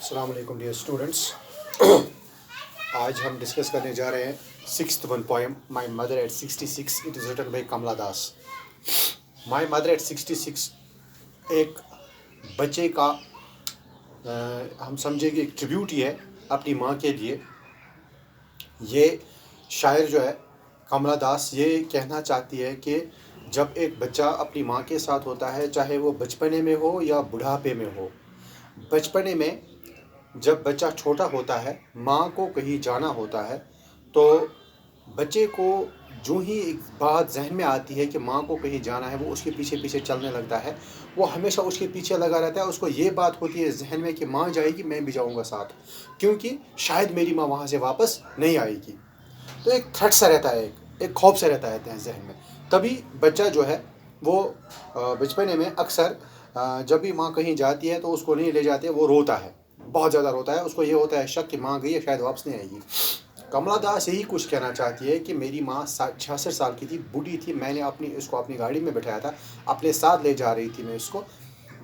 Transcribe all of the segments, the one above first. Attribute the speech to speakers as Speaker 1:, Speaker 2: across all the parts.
Speaker 1: अस्सलाम वालेकुम dear students. आज हम डिस्कस करने जा रहे हैं sixth one poem my mother at 66। It is written by Kamala Das. My mother at 66 एक बच्चे का हम समझेंगे एक ट्रिब्यूट ही है अपनी माँ के लिए। ये शायर जो है कमला दास ये कहना चाहती है कि जब एक बच्चा अपनी माँ के साथ होता है, चाहे वो बचपने में हो या बुढ़ापे में हो, बचपने में जब बच्चा छोटा होता है, माँ को कहीं जाना होता है, तो बच्चे को जो ही एक बात जहन में आती है कि माँ को कहीं जाना है, वो उसके पीछे पीछे चलने लगता है। वो हमेशा उसके पीछे लगा रहता है। उसको ये बात होती है जहन में कि माँ जाएगी, मैं भी जाऊँगा साथ, क्योंकि शायद मेरी माँ वहाँ से वापस नहीं आएगी। तो एक थ्रेट सा रहता है, एक खौफ सा रहता है जहन में। तभी बच्चा जो है वो बचपने में अक्सर जब भी माँ कहीं जाती है तो उसको नहीं ले जाते, वो रोता है, बहुत ज़्यादा रोता है। उसको ये होता है शक कि माँ गई है, शायद वापस नहीं आएगी। कमला दास यही कुछ कहना चाहती है कि मेरी माँ 66 साल की थी, बूढ़ी थी। मैंने इसको अपनी गाड़ी में बैठाया था, अपने साथ ले जा रही थी मैं इसको।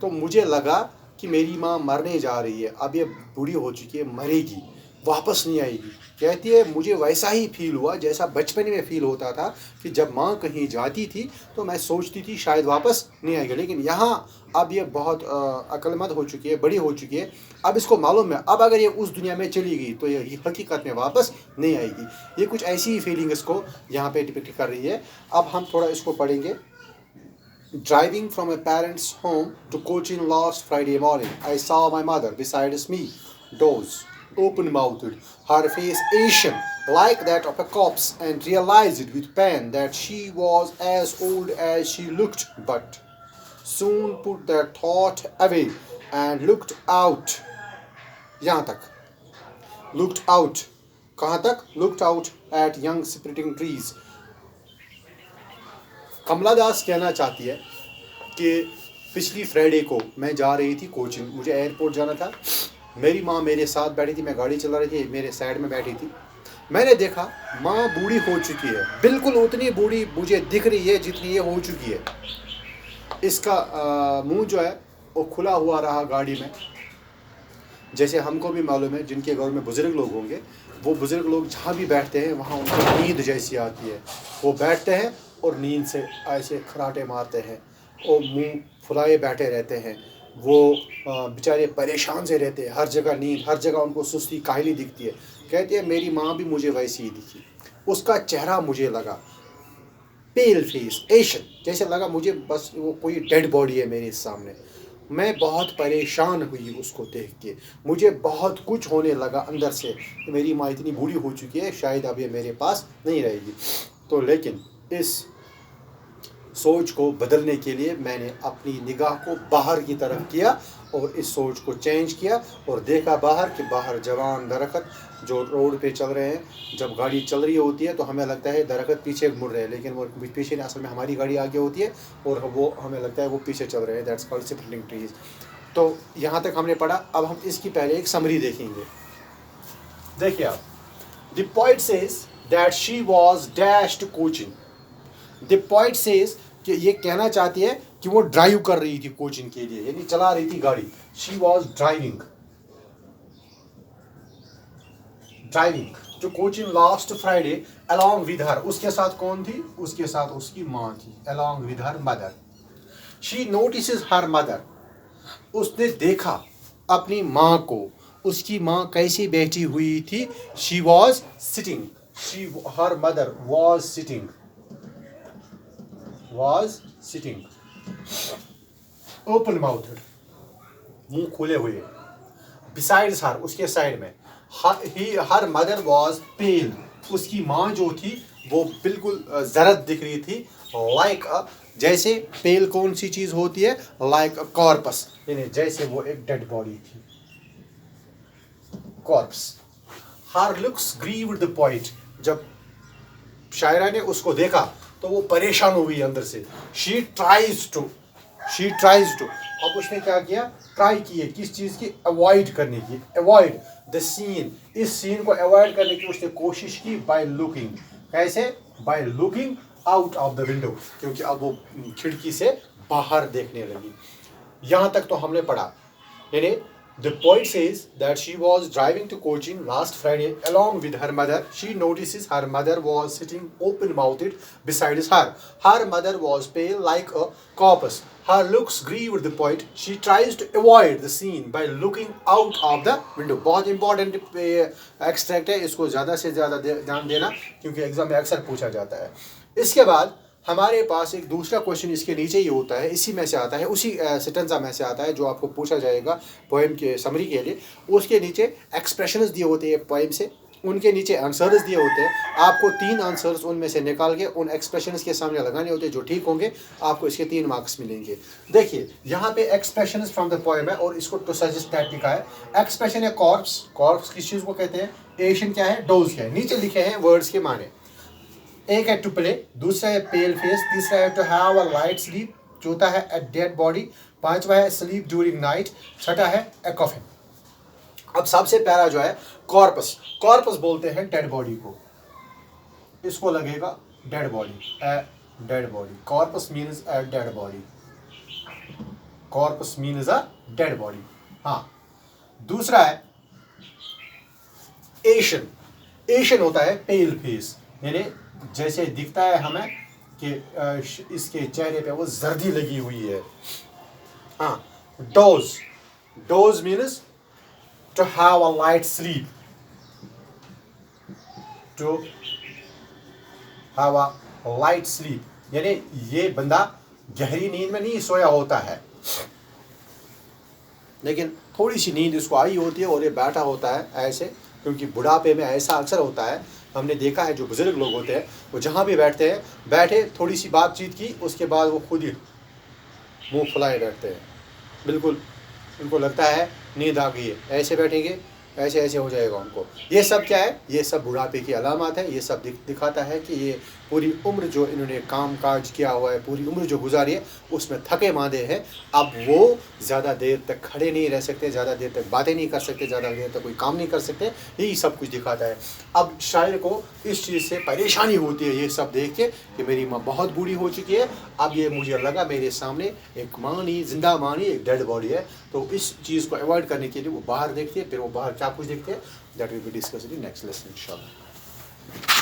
Speaker 1: तो मुझे लगा कि मेरी माँ मरने जा रही है, अब ये बूढ़ी हो चुकी है, मरेगी, वापस नहीं आएगी। कहती है मुझे वैसा ही फील हुआ जैसा बचपन में फील होता था कि जब माँ कहीं जाती थी तो मैं सोचती थी शायद वापस नहीं आएगी। लेकिन यहाँ अब ये बहुत अक्लमंद हो चुकी है, बड़ी हो चुकी है। अब इसको मालूम है अब अगर ये उस दुनिया में चली गई तो ये हकीकत में वापस नहीं आएगी। ये कुछ ऐसी ही फीलिंग इसको यहाँ पे डिपिक्ट कर रही है। अब हम थोड़ा इसको पढ़ेंगे। Driving from my parents' home to Cochin last Friday morning, I saw my mother beside me, dozed, open-mouthed, her face ashen like that of a corpse, and realized with pain that she was as old as she looked, but soon put that thought away and looked out. यहाँ तक looked out, कहाँ तक? Looked out at young sprouting trees. कमला दास कहना चाहती है कि पिछली Friday को मैं जा रही थी कोचिंग, मुझे एयरपोर्ट जाना था। मेरी माँ मेरे साथ बैठी थी, मैं गाड़ी चला रही थी, मेरे साइड में बैठी थी। मैंने देखा माँ बूढ़ी हो चुकी है, बिल्कुल उतनी बूढ़ी मुझे दिख रही है जितनी ये हो चुकी है। इसका मुंह जो है वो खुला हुआ रहा गाड़ी में। जैसे हमको भी मालूम है, जिनके घर में बुज़ुर्ग लोग होंगे, वो बुज़ुर्ग लोग जहाँ भी बैठते हैं वहाँ उनको नींद जैसी आती है। वो बैठते हैं और नींद से ऐसे खराटे मारते हैं और मुंह फुलाए बैठे रहते हैं। वो बेचारे परेशान से रहते हैं, हर जगह नींद, हर जगह उनको सुस्ती काहली दिखती है। कहती है मेरी माँ भी मुझे वैसी ही दिखी। उसका चेहरा मुझे लगा पेल फेस, एशन, जैसे लगा मुझे बस वो कोई डेड बॉडी है मेरे सामने। मैं बहुत परेशान हुई उसको देख के, मुझे बहुत कुछ होने लगा अंदर से। मेरी माँ इतनी बूढ़ी हो चुकी है, शायद अब ये मेरे पास नहीं रहेगी। तो लेकिन इस सोच को बदलने के लिए मैंने अपनी निगाह को बाहर की तरफ किया और इस सोच को चेंज किया और देखा बाहर कि बाहर जवान दरख्त जो रोड पे चल रहे हैं। जब गाड़ी चल रही होती है तो हमें लगता है दरख्त पीछे मुड़ रहे हैं, लेकिन वो पीछे नहीं, असल में हमारी गाड़ी आगे होती है और वो हमें लगता है वो पीछे चल रहे हैं। That's called splitting trees. तो यहाँ तक हमने पढ़ा। अब हम इसकी पहले एक समरी देखेंगे। देखिए आप, the poet says that she was dash to coaching. The poet says कि ये कहना चाहती है कि वो ड्राइव कर रही थी कोचिंग के लिए, यानी चला रही थी गाड़ी। She was driving to coaching last Friday along with her. उसके साथ कौन थी? उसके साथ उसकी माँ थी। Along with her mother. She notices her mother. उसने देखा अपनी माँ को। उसकी माँ कैसी बैठी हुई थी? She was sitting. Her mother was sitting. Open mouthed, मुंह खुले हुए। बिसाइड्स हर, उसके साइड में। Her mother was pale. उसकी माँ जो थी वो बिल्कुल जरद दिख रही थी। लाइक अ, जैसे पेल कौन सी चीज होती है? लाइक अ कॉर्पस, यानी जैसे वो एक डेड बॉडी थी, corps. Her looks grieved the poet. जब शायरा ने उसको देखा तो वो परेशान हो गई अंदर से। She tries to. अब उसने क्या किया? ट्राई किए किस चीज़ की? अवॉइड करने की। Avoid the scene. इस सीन को अवॉइड करने की उसने कोशिश की बाय लुकिंग। कैसे? By looking out of the window, क्योंकि अब वो खिड़की से बाहर देखने लगी। यहाँ तक तो हमने पढ़ा। यानी The poet says that she was driving to Cochin last Friday along with her mother. She notices her mother was sitting open-mouthed beside her. Her mother was pale like a corpse. Her looks grieved the poet. She tries to avoid the scene by looking out of the window. बहुत important extract है, इसको ज़्यादा से ज़्यादा ध्यान देना क्योंकि exam में अक्सर पूछा जाता है. इसके बाद हमारे पास एक दूसरा क्वेश्चन इसके नीचे ही होता है, इसी में से आता है, उसी सेंटेंस में से आता है जो आपको पूछा जाएगा पोएम के समरी के लिए. उसके नीचे एक्सप्रेशंस दिए होते हैं पोएम से, उनके नीचे आंसर्स दिए होते हैं. आपको 3 आंसर्स उनमें से निकाल के उन एक्सप्रेशंस के सामने लगाने होते हैं. जो ठीक होंगे आपको इसके 3 मार्क्स मिलेंगे. देखिए यहाँ पे एक्सप्रेशंस फ्रॉम द पोएम है और इसको टू सजेस्ट दैट लिखा है. एक्सप्रेशन है कॉर्प्स. कॉर्प्स किस चीज़ को कहते हैं? एशियन क्या है? डोज क्या है? नीचे लिखे हैं वर्ड्स के माने. एक है टू प्ले, दूसरा है पेल फेस, तीसरा है to have a light sleep, चौथा है अ डेड बॉडी, पांचवा है स्लीप ड्यूरिंग नाइट, छठा है अ कॉफिन. अब सबसे पहला जो है कॉर्पस. कॉर्पस बोलते हैं डेड बॉडी को. इसको लगेगा dead body, a dead body. Corpus means a dead body. Corpus means a dead body. हाँ. दूसरा है एशियन. एशियन होता है पेल फेस, यानी जैसे दिखता है हमें कि इसके चेहरे पे वो जर्दी लगी हुई है. हाँ. Doze. Doze means to have a light sleep. To have a light sleep यानी ये बंदा गहरी नींद में नहीं सोया होता है, लेकिन थोड़ी सी नींद उसको आई होती है और ये बैठा होता है ऐसे, क्योंकि बुढ़ापे में ऐसा अक्सर होता है. हमने देखा है जो बुजुर्ग लोग होते हैं वो जहाँ भी बैठते हैं, बैठे थोड़ी सी बातचीत की उसके बाद वो खुद ही मुंह फुलाए बैठते हैं. बिल्कुल उनको लगता है नींद आ गई है, ऐसे बैठेंगे, ऐसे ऐसे हो जाएगा उनको. ये सब क्या है? ये सब बुढ़ापे की अलामत है. ये सब दिखाता है कि ये पूरी उम्र जो इन्होंने काम काज किया हुआ है, पूरी उम्र जो गुजारी है उसमें थके मांदे हैं. अब वो ज़्यादा देर तक खड़े नहीं रह सकते, ज़्यादा देर तक बातें नहीं कर सकते, ज़्यादा देर तक कोई काम नहीं कर सकते. यही सब कुछ दिखाता है. अब शायर को इस चीज़ से परेशानी होती है ये सब देख के कि मेरी माँ बहुत बूढ़ी हो चुकी है, अब ये मुझे लगा मेरे सामने एक माँ नहीं, जिंदा माँ नहीं, एक डेड बॉडी है. तो इस चीज़ को अवॉइड करने के लिए वो बाहर देखते हैं. फिर वो बाहर क्या कुछ देखते हैं, that will be discussed in next lesson इंशाल्लाह.